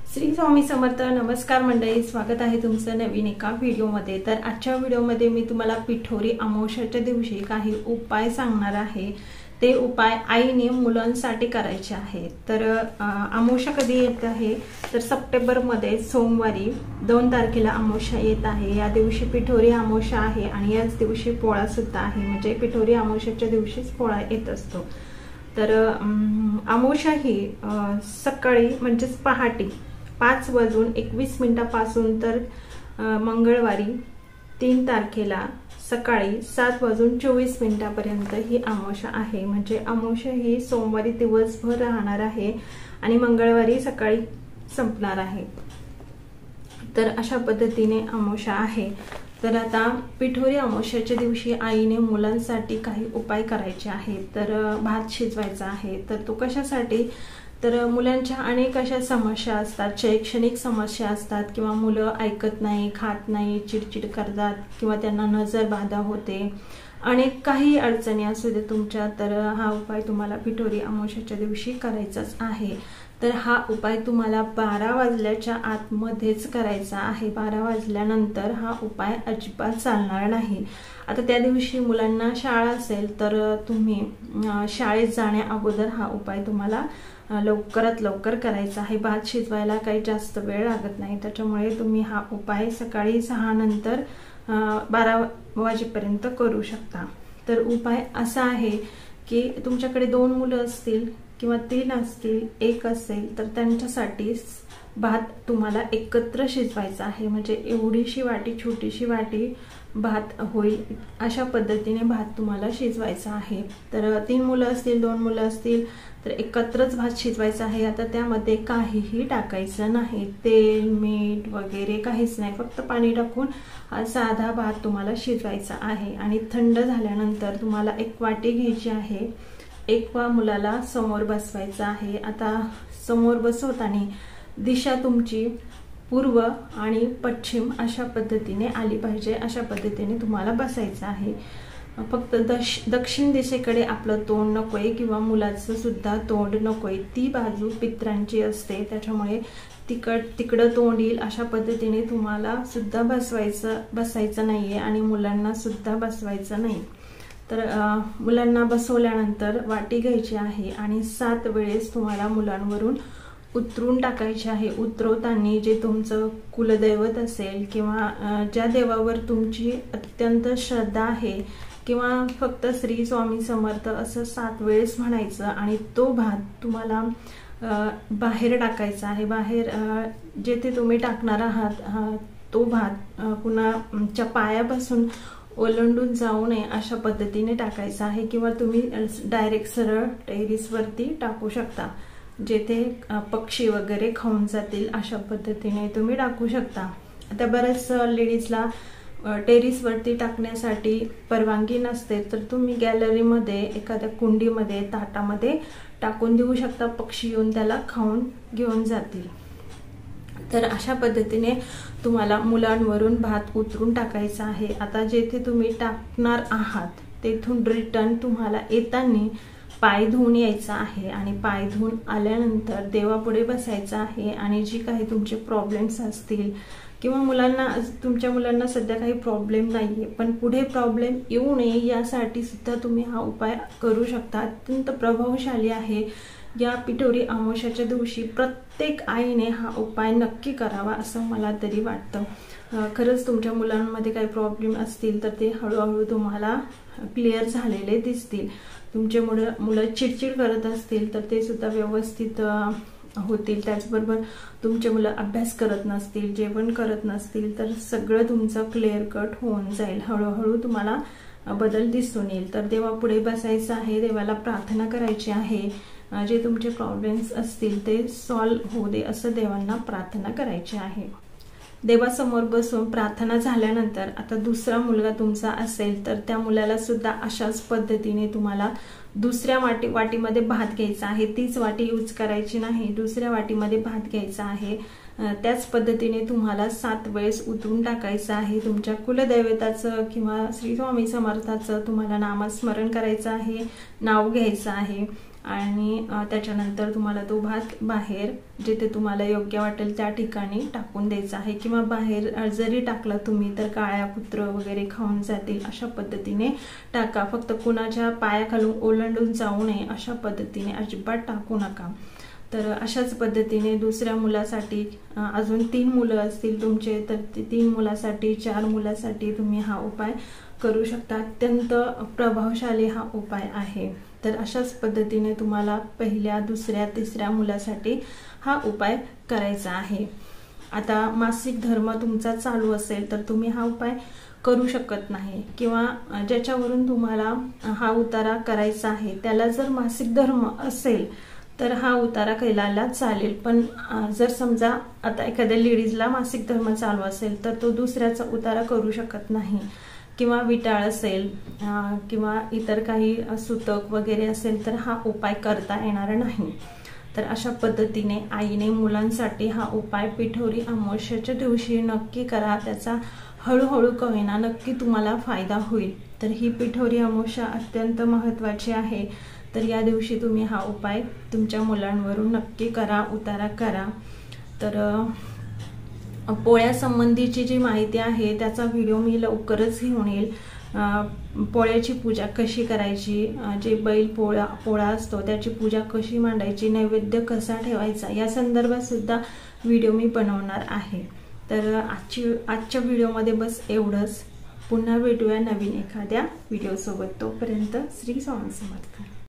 श्री स्वामी समर्थ। नमस्कार मंडळी, स्वागत आहे तुमचं नवीन एका व्हिडिओमध्ये। तर आजच्या व्हिडिओमध्ये मी तुम्हाला पिठोरी अमावस्येच्या दिवशी काही उपाय सांगणार आहे। ते उपाय आईने मुलांसाठी करायचे आहेत। तर अमावस्या कधी येत आहे तर सप्टेंबर मध्ये सोमवारी 2 तारखेला अमावस्या येत आहे। या दिवशी पिठोरी अमावस्या आहे आणि याच दिवशी पोळा सुद्धा आहे, म्हणजे पिठोरी अमावस्येच्या दिवशीच पोळा येत असतो। तर अमावस्या ही सकाळी म्हणजेच पहाटे 5:21 पासून तर मंगळवारी 3 तारखेला सकाळी 7:24 पर्यंत ही अमावस्या आहे। म्हणजे अमावस्या ही सोमवारी दिवसभर राहणार आहे आणि मंगळवारी सकाळी संपणार आहे। तर अशा पद्धतीने अमावस्या आहे। तर आता पिठोरी अमावस्येच्या दिवशी आईने मुलांसाठी काही उपाय करायचे आहेत। तर भात शिजवायचा आहे। तर तो कशासाठी, तर मुलांच्या अनेक अशा समस्या असतात, शैक्षणिक समस्या असतात, किंवा मुलं ऐकत नाही, खात नाही, चिडचिड करतात, किंवा त्यांना नजर बाधा होते, अनेक काही अडचणी असू दे तुमच्या, तर हा उपाय तुम्हाला पिठोरी अमावस्येच्या दिवशी करायचाच आहे। तर हा उपाय तुम्हाला 12 वाजल्याच्या आतमध्येच करायचा आहे। 12 वाजल्यानंतर हा उपाय अजिबात चालणार नाही। आता त्या दिवशी मुलांना शाळा असेल तर तुम्ही शाळेत जाण्या अगोदर हा उपाय तुम्हाला लवकरात लवकर करायचा आहे। भात शिजवायला काही जास्त वेळ लागत नाही, त्याच्यामुळे तुम्ही हा उपाय सकाळी 6 नंतर 12 वाजेपर्यंत करू शकता। तर उपाय असा आहे की तुमच्याकडे 2 मुलं असतील किंवा 3 असतील, 1 असेल तर त्यांच्यासाठी भात तुम्हाला एकत्र शिजवायचा आहे। म्हणजे एवढीशी वाटी, छोटीशी वाटी भात होईल अशा पद्धतीने भात तुम्हाला शिजवायचा आहे। तर 3 मुलं असतील, 2 मुलं असतील तर एकत्रच भात शिजवायचा आहे। आता त्यामध्ये काहीही टाकायचं नाही, तेल मीठ वगैरे काहीच नाही, फक्त पाणी टाकून हा साधा भात तुम्हाला शिजवायचा आहे। आणि थंड झाल्यानंतर तुम्हाला 1 वाटी घ्यायची आहे, 1 मुलाला समोर बसवायचं आहे। आता समोर बसवताना दिशा तुमची पूर्व आणि पश्चिम अशा पद्धतीने आली पाहिजे, अशा पद्धतीने तुम्हाला बसायचं आहे। फक्त दक्षिण दिशेकडे आपलं तोंड नकोय, किंवा मुलाचं सुद्धा तोंड नकोय, ती बाजू पितरांची असते, त्याच्यामुळे तिकडं तोंड येईल अशा पद्धतीने तुम्हाला सुद्धा बसायचं नाहीये आणि मुलांना सुद्धा बसवायचं नाही। तर मुलांना बसवल्यानंतर वाटी घ्यायची आहे आणि 7 वेळेस तुम्हाला मुलांवरून उतरून टाकायचे आहे। उतरवताना जे तुमचं कुलदैवत असेल किंवा ज्या देवावर तुमची अत्यंत श्रद्धा आहे, किंवा फक्त श्री स्वामी समर्थ असं 7 वेळेस म्हणायचं आणि तो भात तुम्हाला बाहेर टाकायचा आहे। बाहेर जेथे तुम्ही टाकणार आहात तो भात कुणाच्या पायापासून ओलांडून जाऊ नये अशा पद्धतीने टाकायचा आहे, किंवा तुम्ही डायरेक्ट सरळ टेरेसवरती टाकू शकता, जेथे पक्षी वगैरे खाऊन जातील अशा पद्धतीने तुम्ही टाकू शकता। आता बऱ्याच लेडीजला टेरेसवरती टाकण्यासाठी परवानगी नसते, तर तुम्ही गॅलरीमध्ये एखाद्या कुंडीमध्ये, ताटामध्ये टाकून देऊ शकता, पक्षी येऊन त्याला खाऊन घेऊन जातील। तर अशा पद्धतीने तुम्हाला मुलांवरून भात उतरून टाकायचा आहे। आता जेथे तुम्ही टाकणार आहात तेथून रिटर्न तुम्हाला येताना पाय धुवून यायचा आहे आणि पाय धुवून आल्यानंतर देवापुढे बसायचं आहे। आणि जी काही तुमचे प्रॉब्लेम्स असतील, किंवा तुमच्या मुलांना सध्या काही प्रॉब्लेम नाहीये पण पुढे प्रॉब्लेम येऊ नये यासाठी सुद्धा तुम्ही हा उपाय करू शकता। अत्यंत प्रभावशाली आहे। या पिठोरी अमावस्येच्या दिवशी प्रत्येक आईने हा उपाय नक्की करावा असं मला तरी वाटतं। खरंच तुमच्या मुलांमध्ये काही प्रॉब्लेम असतील तर ते हळूहळू तुम्हाला क्लिअर झालेले दिसतील। तुमचे मुलं चिडचिड करत असतील तर ते सुद्धा व्यवस्थित होतील। त्याचबरोबर तुमचे मुलं अभ्यास करत नसतील, जेवण करत नसतील तर सगळं तुमचं क्लिअर कट होऊन जाईल। हळूहळू तुम्हाला बदल दिसून येईल। तर देवापुढे बसायचं आहे, देवाला प्रार्थना करायची आहे, जे तुमचे प्रॉब्लेम्स असतील ते सॉल्व्ह होऊ दे असं देवांना प्रार्थना करायची आहे। देवासमोर बसून प्रार्थना झाल्यानंतर आता दुसरा मुलगा तुमचा असेल तर त्या मुलाला सुद्धा अशाच पद्धतीने तुम्हाला दुसऱ्या वाटीमध्ये भात घ्यायचा आहे। तीच वाटी यूज करायची नाही, दुसऱ्या वाटीमध्ये भात घ्यायचा आहे। त्याच पद्धतीने तुम्हाला 7 वेळेस उतरून टाकायचं आहे। तुमच्या कुलदैवताचं किंवा श्री स्वामी समर्थाचं तुम्हाला नामस्मरण करायचं आहे, नाव घ्यायचं आहे आणि त्याच्यानंतर तुम्हाला तो भात बाहेर जिथे तुम्हाला योग्य वाटेल त्या ठिकाणी टाकून द्यायचा आहे, किंवा बाहेर जरी टाकला तुम्ही तर काळ्या कुत्रं वगैरे खाऊन जातील अशा पद्धतीने टाका. फक्त कुणाच्या पायाखालून ओलांडून जाऊ नये अशा पद्धतीने अजिबात टाकू नका. तर अशाच पद्धतीने दुसऱ्या मुलासाठी अजून 3 मुलं असतील तुमचे तर 3 मुलासाठी 4 मुलासाठी तुम्ही हा उपाय करू शकता. अत्यंत प्रभावशाली हा उपाय आहे. तर अशाच पद्धतीने तुम्हाला पहिल्या, दुसऱ्या, तिसऱ्या मुलासाठी हा उपाय करायचा आहे. आता मासिक धर्म तुमचा चालू असेल तर तुम्ही हा उपाय करू शकत नाही, किंवा ज्याच्यावरून तुम्हाला हा उतारा करायचा आहे त्याला जर मासिक धर्म असेल तर हा उतारा केलेला चालेल. पण जर समजा आता एखाद्या लेडीजला मासिक धर्म चालू असेल तर तो दुसऱ्याचा उतारा करू शकत नाही, किंवा विटाळ असेल किंवा इतर काही सुतक वगैरे असेल तर हा उपाय करता येणार नाही. तर अशा पद्धतीने आईने मुलांसाठी हा उपाय पिठोरी अमावस्येच्या दिवशी नक्की करा. त्याचा हळूहळू का होईना नक्की तुम्हाला फायदा होईल. तर ही पिठोरी अमावस्या अत्यंत महत्त्वाची आहे. तर या दिवशी तुम्ही हा उपाय तुमच्या मुलांवरून नक्की करा, उतारा करा. तर पोळ्यासंबंधीची जी माहिती आहे त्याचा व्हिडिओ मी लवकरच घेऊन येईल. पोळ्याची पूजा कशी करायची, जे बैल पोळा असतो त्याची पूजा कशी मांडायची, नैवेद्य कसा ठेवायचा या संदर्भात सुद्धा व्हिडिओ मी बनवणार आहे. तर आजच्या व्हिडिओमध्ये बस एवढंच. पुन्हा भेटूया नवीन एखाद्या व्हिडिओसोबत. तोपर्यंत श्री स्वामी समर्थ.